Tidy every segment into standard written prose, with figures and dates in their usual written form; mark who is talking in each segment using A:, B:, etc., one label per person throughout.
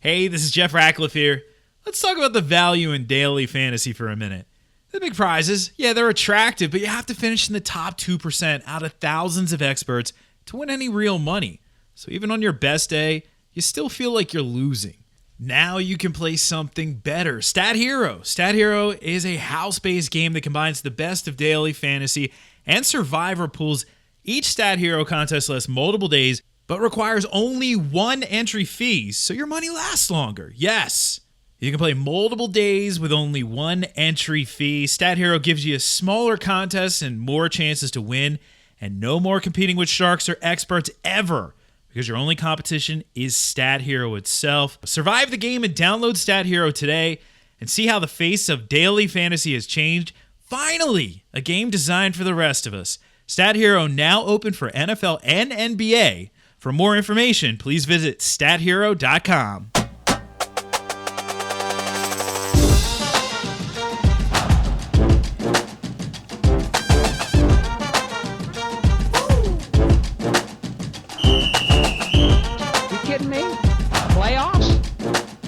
A: Hey, this is Jeff Ratcliffe here. Let's talk about the value in daily fantasy for a minute. The big prizes, yeah, they're attractive, but you have to finish in the top 2% out of thousands of experts to win any real money. So even on your best day, you still feel like you're losing. Now you can play something better. Stat Hero. Stat Hero is a house-based game that combines the best of daily fantasy and survivor pools. Each Stat Hero contest lasts multiple days, but requires only one entry fee, so your money lasts longer. Yes, you can play multiple days with only one entry fee. Stat Hero gives you a smaller contest and more chances to win, and no more competing with sharks or experts ever, because your only competition is Stat Hero itself. Survive the game and download Stat Hero today and see how the face of daily fantasy has changed. Finally, a game designed for the rest of us. Stat Hero now open for NFL and NBA. For more information, please visit stathero.com.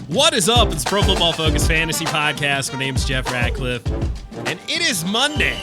B: What is up? It's Pro Football Focus Fantasy Podcast. My name's Jeff Ratcliffe, and it is Monday,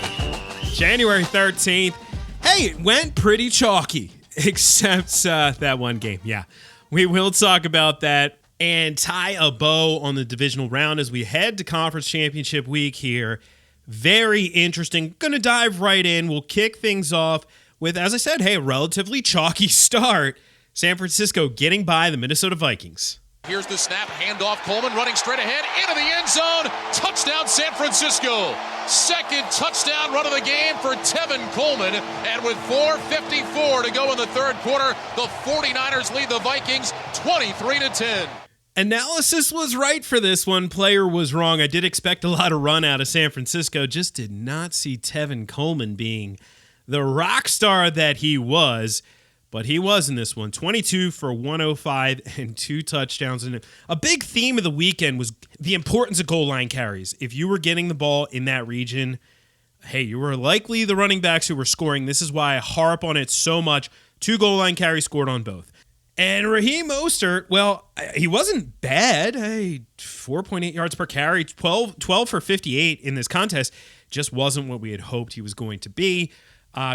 B: January 13th. Hey, it went pretty chalky, except that one game. Yeah, we will talk about that and tie a bow on the divisional round as we head to conference championship week here. Very interesting. Going to dive right in. We'll kick things off with, as I said, hey, a relatively chalky start. San Francisco getting by the Minnesota Vikings.
C: Here's the snap, handoff, Coleman running straight ahead into the end zone. Touchdown, San Francisco. Second touchdown run of the game for Tevin Coleman. And with 4:54 to go in the third quarter, the 49ers lead the Vikings 23-10.
B: Analysis was right for this one. Player was wrong. I did expect a lot of run out of San Francisco. Just did not see Tevin Coleman being the rock star that he was. But he was in this one, 22 for 105 and 2 touchdowns. And a big theme of the weekend was the importance of goal line carries. If you were getting the ball in that region, hey, you were likely the running backs who were scoring. This is why I harp on it so much. 2 goal line carries scored on both. And Raheem Mostert, well, he wasn't bad. 4.8 yards per carry, 12 for 58 in this contest. Just wasn't what we had hoped he was going to be.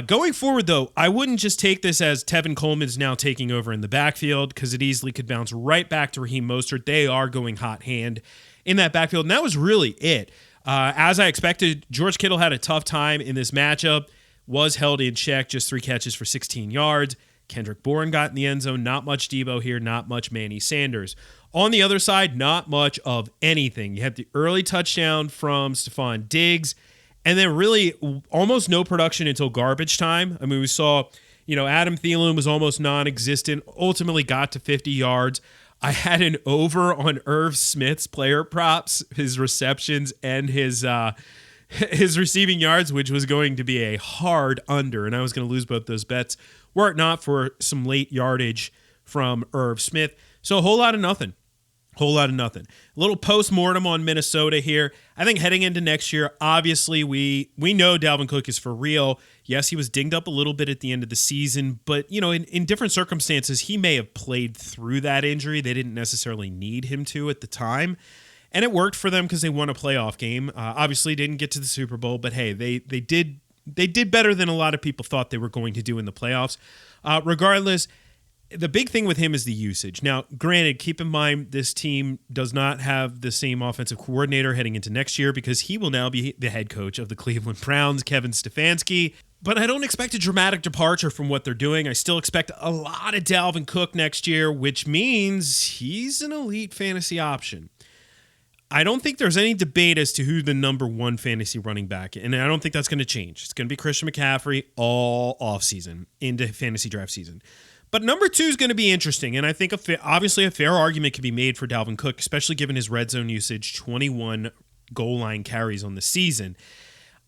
B: Going forward, though, I wouldn't just take this as Tevin Coleman is now taking over in the backfield because it easily could bounce right back to Raheem Mostert. They are going hot hand in that backfield, and that was really it. As I expected, George Kittle had a tough time in this matchup, was held in check, just 3 catches for 16 yards. Kendrick Bourne got in the end zone. Not much Debo here, not much Manny Sanders. On the other side, not much of anything. You had the early touchdown from Stephon Diggs, and then really almost no production until garbage time. I mean, we saw, Adam Thielen was almost non-existent, ultimately got to 50 yards. I had an over on Irv Smith's player props, his receptions, and his receiving yards, which was going to be a hard under, and I was going to lose both those bets were it not for some late yardage from Irv Smith. So a whole lot of nothing. A little post-mortem on Minnesota here. I think heading into next year, obviously we know Dalvin Cook is for real. Yes, he was dinged up a little bit at the end of the season, but in different circumstances, he may have played through that injury. They didn't necessarily need him to at the time. And it worked for them because they won a playoff game. Obviously didn't get to the Super Bowl, but hey, they did better than a lot of people thought they were going to do in the playoffs. Regardless, the big thing with him is the usage. Now, granted, keep in mind this team does not have the same offensive coordinator heading into next year because he will now be the head coach of the Cleveland Browns, Kevin Stefanski. But I don't expect a dramatic departure from what they're doing. I still expect a lot of Dalvin Cook next year, which means he's an elite fantasy option. I don't think there's any debate as to who the number one fantasy running back is, and I don't think that's going to change. It's going to be Christian McCaffrey all offseason into fantasy draft season. But number 2 is going to be interesting, and I think obviously a fair argument can be made for Dalvin Cook, especially given his red zone usage, 21 goal line carries on the season.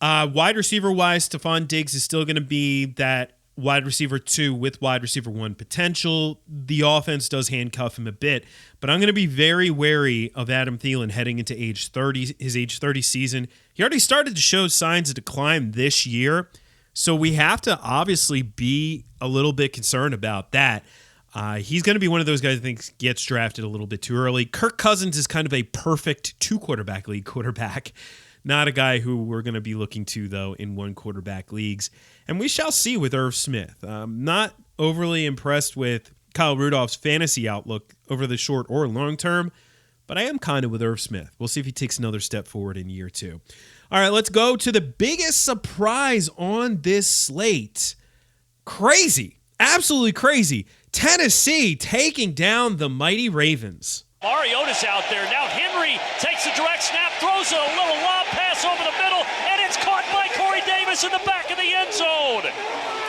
B: Wide receiver-wise, Stephon Diggs is still going to be that wide receiver 2 with wide receiver 1 potential. The offense does handcuff him a bit, but I'm going to be very wary of Adam Thielen heading into his age 30 season. He already started to show signs of decline this year, so we have to obviously be a little bit concerned about that. He's going to be one of those guys I think gets drafted a little bit too early. Kirk Cousins is kind of a perfect 2-quarterback league quarterback. Not a guy who we're going to be looking to, though, in 1-quarterback leagues. And we shall see with Irv Smith. Not overly impressed with Kyle Rudolph's fantasy outlook over the short or long term, but I am kind of with Irv Smith. We'll see if he takes another step forward in year 2. All right, let's go to the biggest surprise on this slate. Crazy. Absolutely crazy. Tennessee taking down the mighty Ravens.
D: Mariota's out there. Now Henry takes a direct snap, throws a little lob pass over the middle, and it's caught by Corey Davis in the back of the end zone.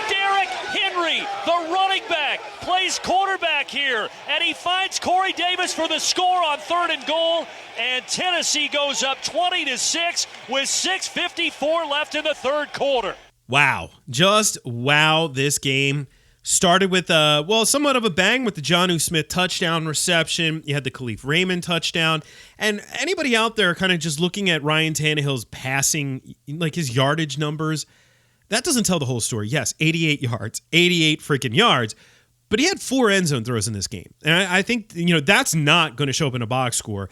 D: Derrick Henry, the running back, plays quarterback here, and he finds Corey Davis for the score on 3rd and goal, and Tennessee goes up 20-6 with 6:54 left in the third quarter.
B: Wow. Just wow, this game. Started with, somewhat of a bang with the Jonnu Smith touchdown reception. You had the Khalif Raymond touchdown. And anybody out there kind of just looking at Ryan Tannehill's passing, like his yardage numbers, that doesn't tell the whole story. Yes, 88 yards, 88 freaking yards. But he had 4 end zone throws in this game. And I think, that's not going to show up in a box score.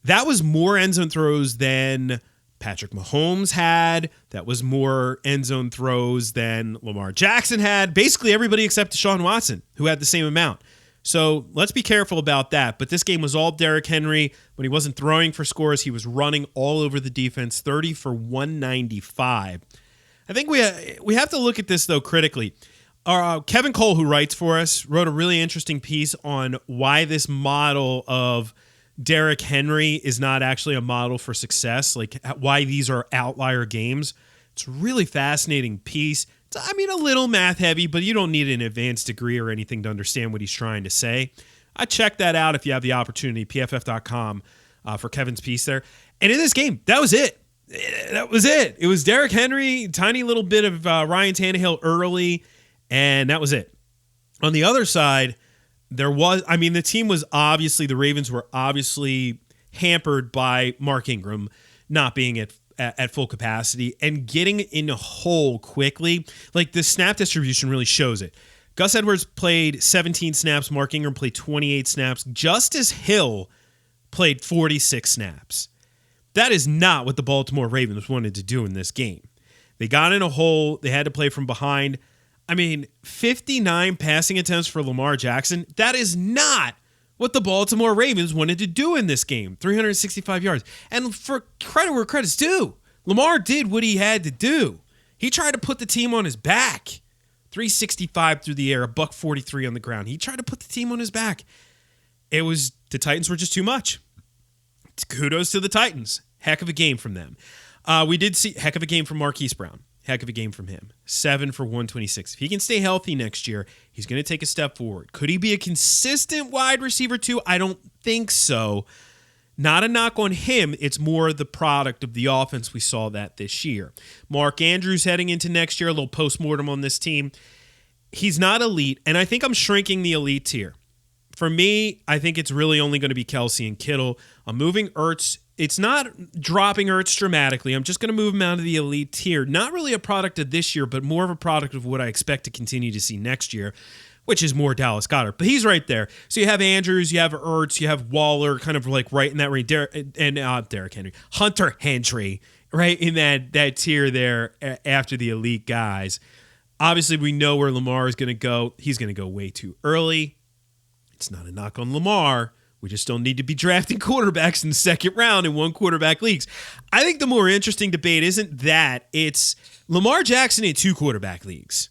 B: That was more end zone throws than Patrick Mahomes had. That was more end zone throws than Lamar Jackson had. Basically everybody except Deshaun Watson, who had the same amount. So let's be careful about that. But this game was all Derrick Henry. When he wasn't throwing for scores, he was running all over the defense, 30 for 195. I think we have to look at this, though, critically. Kevin Cole, who writes for us, wrote a really interesting piece on why this model of Derrick Henry is not actually a model for success, like why these are outlier games. It's a really fascinating piece. It's, a little math heavy, but you don't need an advanced degree or anything to understand what he's trying to say. I check that out if you have the opportunity, pff.com for Kevin's piece there. And in this game, that was it. That was it. It was Derrick Henry, tiny little bit of Ryan Tannehill early, and that was it. On the other side, the Ravens were obviously hampered by Mark Ingram not being at full capacity and getting in a hole quickly. Like the snap distribution really shows it. Gus Edwards played 17 snaps. Mark Ingram played 28 snaps. Justice Hill played 46 snaps. That is not what the Baltimore Ravens wanted to do in this game. They got in a hole. They had to play from behind. 59 passing attempts for Lamar Jackson. That is not what the Baltimore Ravens wanted to do in this game. 365 yards. And for credit where credit's due, Lamar did what he had to do. He tried to put the team on his back. 365 through the air, $143 on the ground. He tried to put the team on his back. The Titans were just too much. Kudos to the Titans. Heck of a game from them. We did see heck of a game from Marquise Brown. Heck of a game from him. 7 for 126. If he can stay healthy next year, he's going to take a step forward. Could he be a consistent wide receiver too? I don't think so. Not a knock on him. It's more the product of the offense. We saw that this year. Mark Andrews heading into next year, a little postmortem on this team. He's not elite, and I think I'm shrinking the elite tier. For me, I think it's really only going to be Kelsey and Kittle. I'm moving Ertz. It's not dropping Ertz dramatically. I'm just going to move him out of the elite tier. Not really a product of this year, but more of a product of what I expect to continue to see next year, which is more Dallas Goedert. But he's right there. So you have Andrews, you have Ertz, you have Waller, kind of like right in that range. Derrick Henry. Hunter Henry, right in that tier there after the elite guys. Obviously, we know where Lamar is going to go. He's going to go way too early. It's not a knock on Lamar. We just don't need to be drafting quarterbacks in the second round in 1-quarterback leagues. I think the more interesting debate isn't that. It's Lamar Jackson in 2-quarterback leagues.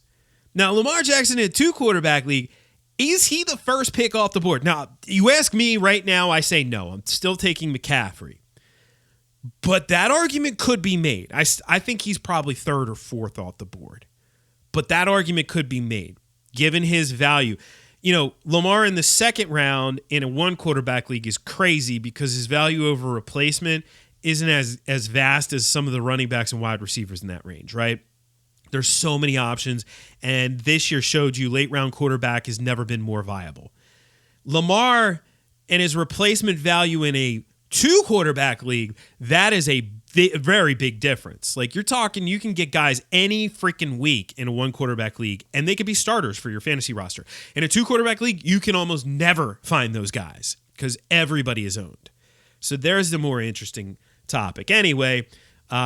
B: Now, Lamar Jackson in a 2-quarterback league, is he the first pick off the board? Now, you ask me right now, I say no. I'm still taking McCaffrey. But that argument could be made. I think he's probably 3rd or 4th off the board. But that argument could be made, given his value. Lamar in the second round in a 1-quarterback league is crazy because his value over replacement isn't as vast as some of the running backs and wide receivers in that range, right? There's so many options, and this year showed you late round quarterback has never been more viable. Lamar and his replacement value in a 2-quarterback league, that is a very big difference. Like you're talking, you can get guys any freaking week in a 1-quarterback league, and they could be starters for your fantasy roster. In a 2-quarterback league, you can almost never find those guys because everybody is owned. So there's the more interesting topic. Anyway,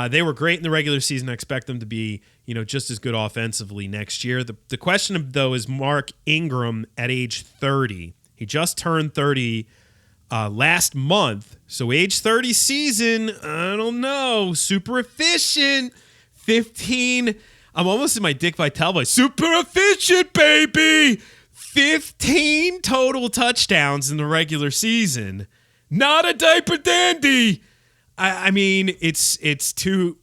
B: they were great in the regular season. I expect them to be, just as good offensively next year. The question, though, is Mark Ingram at age 30. He just turned 30 last month. So age 30 season, I don't know. Super efficient. 15. I'm almost in my Dick Vitale voice. Super efficient, baby. 15 total touchdowns in the regular season. Not a diaper dandy. I mean, it's too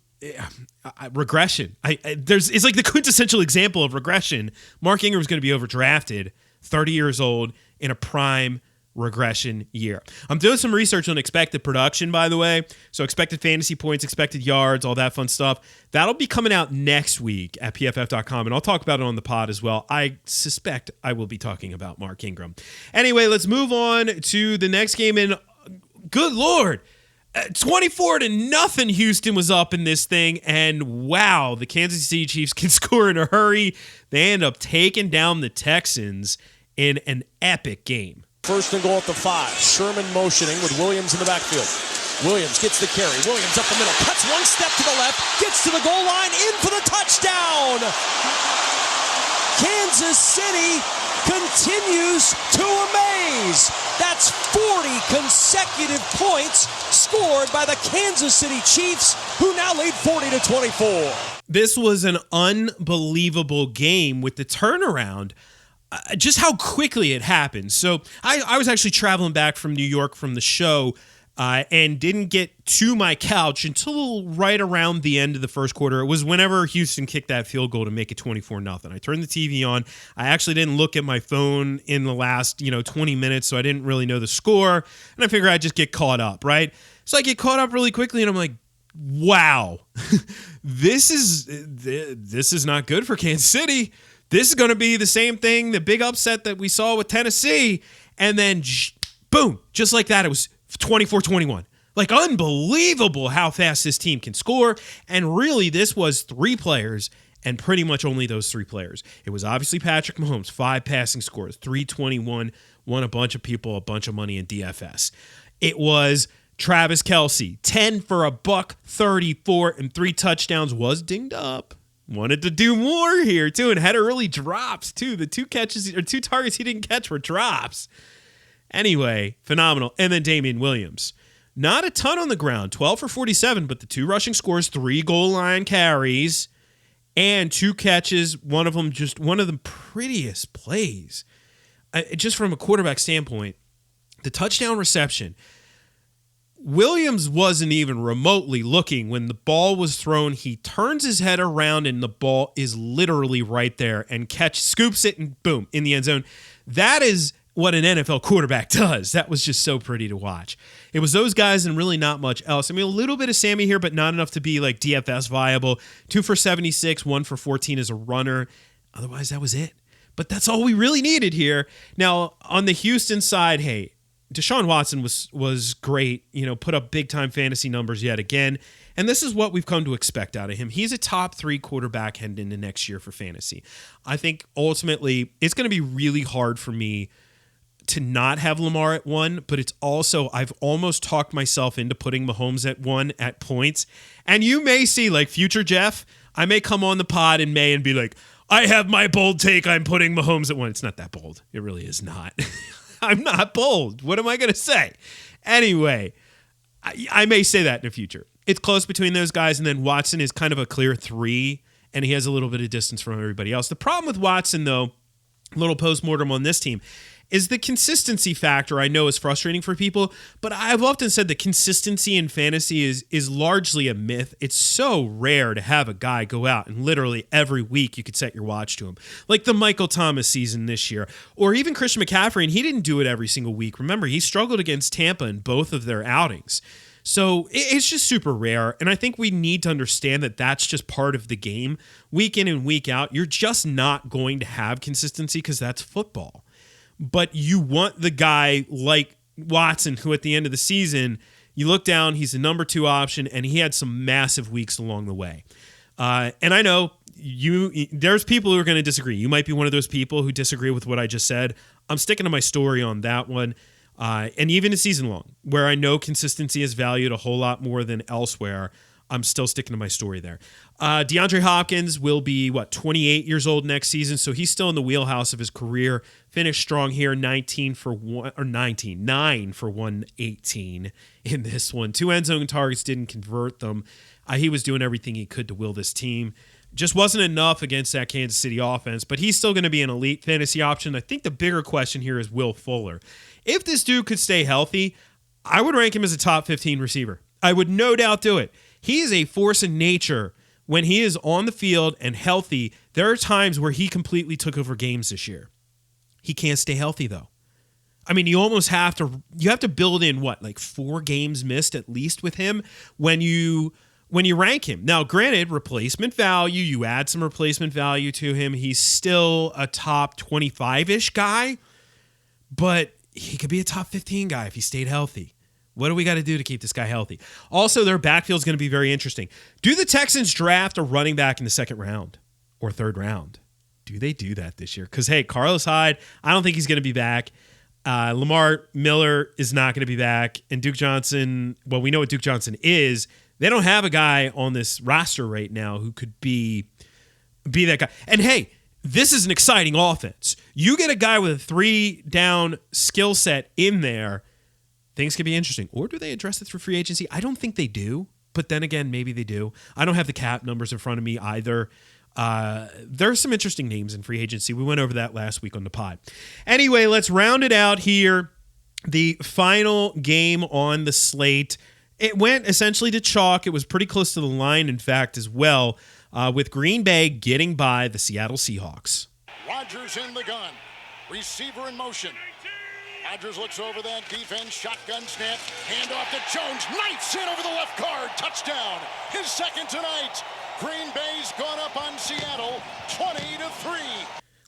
B: regression. It's like the quintessential example of regression. Mark Ingram's going to be overdrafted, 30 years old in a prime regression year. I'm doing some research on expected production, by the way. So expected fantasy points, expected yards, all that fun stuff. That'll be coming out next week at PFF.com, and I'll talk about it on the pod as well. I suspect I will be talking about Mark Ingram. Anyway, let's move on to the next game. And good Lord, 24-0 Houston was up in this thing, and wow, the Kansas City Chiefs can score in a hurry. They end up taking down the Texans in an epic game.
E: First and goal at the 5. Sherman motioning with Williams in the backfield. Williams gets the carry. Williams up the middle. Cuts one step to the left. Gets to the goal line. In for the touchdown. Kansas City continues to amaze. That's 40 consecutive points scored by the Kansas City Chiefs, who now lead 40-24.
B: This was an unbelievable game with the turnaround. Just how quickly it happened. So I was actually traveling back from New York from the show and didn't get to my couch until right around the end of the first quarter. It was whenever Houston kicked that field goal to make it 24-0. I turned the TV on. I actually didn't look at my phone in the last 20 minutes, so I didn't really know the score. And I figured I'd just get caught up, right? So I get caught up really quickly, and I'm like, wow, this is not good for Kansas City. This is going to be the same thing, the big upset that we saw with Tennessee. And then, boom, just like that, it was 24-21. Like, unbelievable how fast this team can score. And really, this was 3 players, and pretty much only those 3 players. It was obviously Patrick Mahomes, 5 passing scores, 321, won a bunch of people a bunch of money in DFS. It was Travis Kelce, 10 for $134 and 3 touchdowns, was dinged up. Wanted to do more here, too, and had early drops, too. The 2 targets he didn't catch were drops. Anyway, phenomenal. And then Damian Williams. Not a ton on the ground, 12 for 47, but the 2 rushing scores, 3 goal line carries, and 2 catches, one of them just one of the prettiest plays. Just from a quarterback standpoint, the touchdown reception, Williams wasn't even remotely looking when the ball was thrown. He turns his head around and the ball is literally right there and scoops it and boom, in the end zone. That is what an NFL quarterback does. That was just so pretty to watch. It was those guys and really not much else. I mean, a little bit of Sammy here, but not enough to be like DFS viable. 2 for 76, 1 for 14 as a runner. Otherwise, that was it. But that's all we really needed here. Now, on the Houston side, hey, Deshaun Watson was great, put up big-time fantasy numbers yet again, and this is what we've come to expect out of him. He's a top 3 quarterback heading into next year for fantasy. I think ultimately it's going to be really hard for me to not have Lamar at 1, but it's also, I've almost talked myself into putting Mahomes at 1 at points, and you may see, like future Jeff, I may come on the pod in May and be like, I have my bold take, I'm putting Mahomes at 1. It's not that bold. It really is not. I'm not bold. What am I going to say? Anyway, I may say that in the future. It's close between those guys, and then Watson is kind of a clear 3, and he has a little bit of distance from everybody else. The problem with Watson, though, a little postmortem on this team, is the consistency factor. I know is frustrating for people, but I've often said that consistency in fantasy is largely a myth. It's so rare to have a guy go out and literally every week you could set your watch to him. Like the Michael Thomas season this year, or even Christian McCaffrey, and he didn't do it every single week. Remember, he struggled against Tampa in both of their outings. So it's just super rare, and I think we need to understand that that's just part of the game. Week in and week out, you're just not going to have consistency because that's football. But you want the guy like Watson, who at the end of the season You look down, he's the number 2 option, and he had some massive weeks along the way. And I know there's people who are going to disagree. You might be one of those people who disagree with what I just said. I'm sticking to my story on that one. And even a season long, where I know consistency is valued a whole lot more than elsewhere, I'm still sticking to my story there. DeAndre Hopkins will be, 28 years old next season, so he's still in the wheelhouse of his career. Finished strong here, 9 for 118 in this one. 2 end zone targets, didn't convert them. He was doing everything he could to will this team. Just wasn't enough against that Kansas City offense, but he's still going to be an elite fantasy option. I think the bigger question here is Will Fuller. If this dude could stay healthy, I would rank him as a top 15 receiver. I would no doubt do it. He is a force in nature. When he is on the field and healthy, there are times where he completely took over games this year. He can't stay healthy, though. I mean, you have to build in 4 games missed at least with him when you rank him. Now, granted, replacement value, you add some replacement value to him. He's still a top 25-ish guy, but he could be a top 15 guy if he stayed healthy. What do we got to do to keep this guy healthy? Also, their backfield is going to be very interesting. Do the Texans draft a running back in the 2nd round or 3rd round? Do they do that this year? Because, hey, Carlos Hyde, I don't think he's going to be back. Lamar Miller is not going to be back. And Duke Johnson, well, we know what Duke Johnson is. They don't have a guy on this roster right now who could be that guy. And, hey, this is an exciting offense. You get a guy with a 3-down skill set in there, things could be interesting. Or do they address it through free agency? I don't think they do. But then again, maybe they do. I don't have the cap numbers in front of me either. There's some interesting names in free agency. We went over that last week on the pod. Anyway, let's round it out here. The final game on the slate. It went essentially to chalk. It was pretty close to the line, in fact, as well, with Green Bay getting by the Seattle Seahawks.
F: Rodgers in the gun. Receiver in motion. Rodgers looks over that defense, shotgun snap, handoff to Jones, knifes in over the left guard, touchdown, his 2nd tonight. Green Bay's gone up on Seattle, 20-3.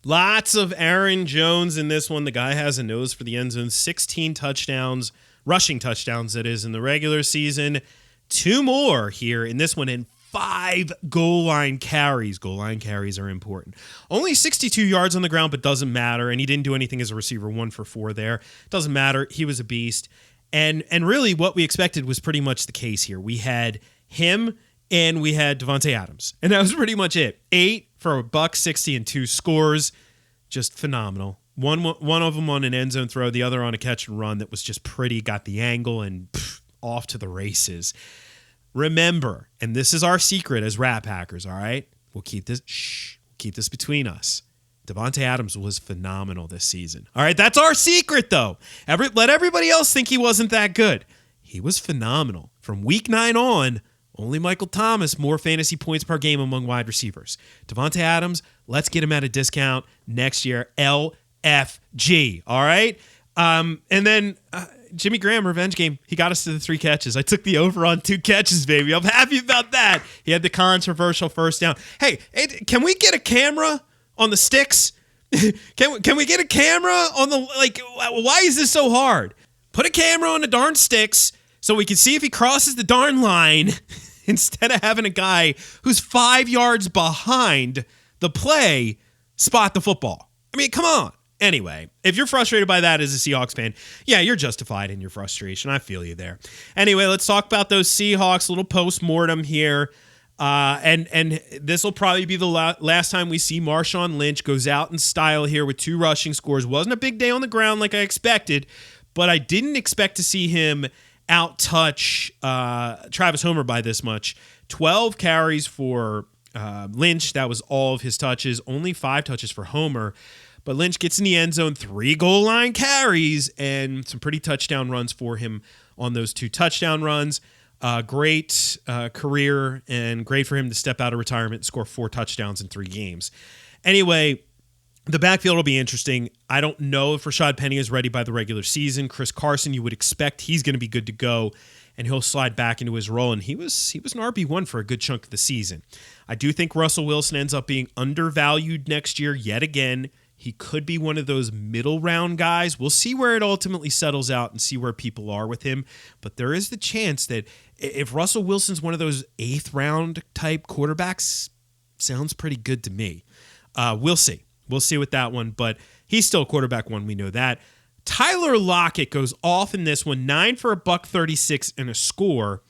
B: Lots of Aaron Jones in this one. The guy has a nose for the end zone, 16 touchdowns, rushing touchdowns, that is, in the regular season. 2 more here in this one, and 5 goal line carries. Goal line carries are important. Only 62 yards on the ground, but doesn't matter. And he didn't do anything as a receiver. 1 for 4 there. Doesn't matter. He was a beast. And really what we expected was pretty much the case here. We had him and we had Davante Adams. And that was pretty much it. 8 for $160 and 2 scores. Just phenomenal. One of them on an end zone throw, the other on a catch and run that was just pretty, got the angle, and off to the races. Remember, and this is our secret as Rat Packers, all right? We'll keep this between us. Davante Adams was phenomenal this season. All right, that's our secret, though. Let everybody else think he wasn't that good. He was phenomenal. From week 9 on, only Michael Thomas more fantasy points per game among wide receivers. Davante Adams, let's get him at a discount next year. LFG, all right? And then Jimmy Graham, revenge game, he got us to the 3 catches. I took the over on 2 catches, baby. I'm happy about that. He had the controversial first down. Hey, can we get a camera on the sticks? Can we get a camera on the, why is this so hard? Put a camera on the darn sticks so we can see if he crosses the darn line instead of having a guy who's 5 yards behind the play spot the football. I mean, come on. Anyway, if you're frustrated by that as a Seahawks fan, yeah, you're justified in your frustration. I feel you there. Anyway, let's talk about those Seahawks, a little post-mortem here. And this will probably be the last time we see Marshawn Lynch goes out in style here with 2 rushing scores. Wasn't a big day on the ground like I expected, but I didn't expect to see him out-touch Travis Homer by this much. 12 carries for Lynch. That was all of his touches. Only 5 touches for Homer. But Lynch gets in the end zone, 3 goal line carries, and some pretty touchdown runs for him on those 2 touchdown runs. Great career, and great for him to step out of retirement and score 4 touchdowns in 3 games. Anyway, the backfield will be interesting. I don't know if Rashad Penny is ready by the regular season. Chris Carson, you would expect he's going to be good to go, and he'll slide back into his role. And he was an RB1 for a good chunk of the season. I do think Russell Wilson ends up being undervalued next year yet again. He could be one of those middle round guys. We'll see where it ultimately settles out and see where people are with him. But there is the chance that if Russell Wilson's one of those 8th round type quarterbacks, sounds pretty good to me. We'll see. We'll see with that one. But he's still quarterback one. We know that. Tyler Lockett goes off in this one, 9 for $136 and a score.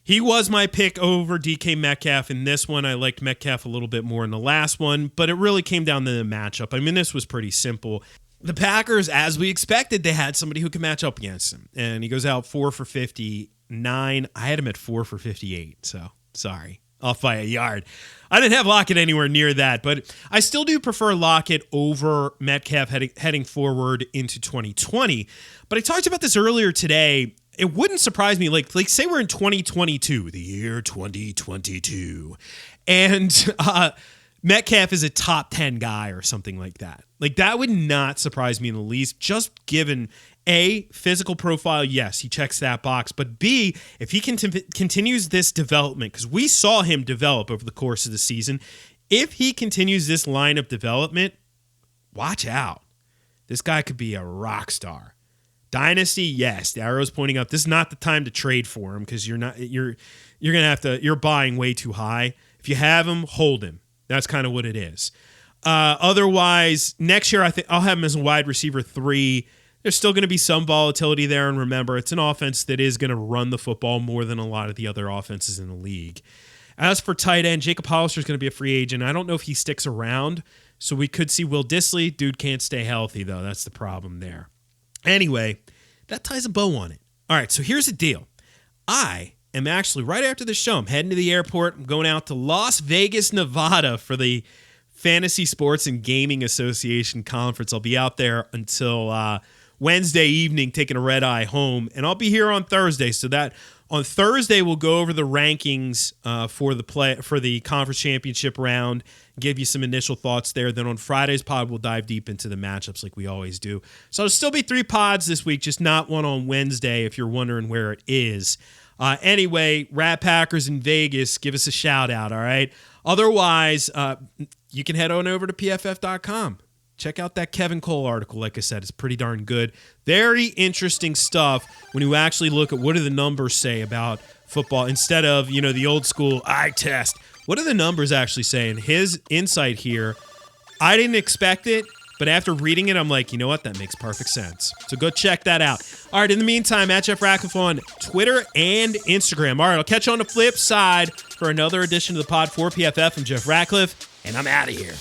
B: He was my pick over DK Metcalf. In this one, I liked Metcalf a little bit more in the last one, but it really came down to the matchup. I mean, this was pretty simple. The Packers, as we expected, they had somebody who could match up against him. And he goes out 4 for 59. I had him at 4 for 58, so sorry. Off by a yard. I didn't have Lockett anywhere near that, but I still do prefer Lockett over Metcalf heading forward into 2020. But I talked about this earlier today. It wouldn't surprise me, like say we're in 2022, the year 2022, and Metcalf is a top 10 guy or something like that. Like, that would not surprise me in the least, just given A, physical profile, yes, he checks that box, but B, if he continues this development, because we saw him develop over the course of the season, if he continues this line of development, watch out. This guy could be a rock star. Dynasty, yes. The arrow's pointing up. This is not the time to trade for him because you're buying way too high. If you have him, hold him. That's kind of what it is. Otherwise, next year I think I'll have him as a wide receiver 3. There's still going to be some volatility there, and remember, it's an offense that is going to run the football more than a lot of the other offenses in the league. As for tight end, Jacob Hollister is going to be a free agent. I don't know if he sticks around, so we could see Will Dissly. Dude can't stay healthy, though. That's the problem there. Anyway, that ties a bow on it. All right, so here's the deal. I am actually, right after the show, I'm heading to the airport. I'm going out to Las Vegas, Nevada for the Fantasy Sports and Gaming Association Conference. I'll be out there until Wednesday evening taking a red eye home, and I'll be here on Thursday. So that on Thursday we'll go over the rankings for the conference championship round, give you some initial thoughts there. Then on Friday's pod we'll dive deep into the matchups like we always do. So there'll still be 3 pods this week, just not one on Wednesday if you're wondering where it is. Anyway, Rat Packers in Vegas, give us a shout out, all right? Otherwise, you can head on over to pff.com. Check out that Kevin Cole article. Like I said, it's pretty darn good. Very interesting stuff when you actually look at what do the numbers say about football instead of, the old school eye test. What do the numbers actually say? And his insight here, I didn't expect it, but after reading it, I'm like, you know what? That makes perfect sense. So go check that out. All right, in the meantime, at Jeff Ratcliffe on Twitter and Instagram. All right, I'll catch you on the flip side for another edition of the pod for PFF. I'm Jeff Ratcliffe, and I'm out of here.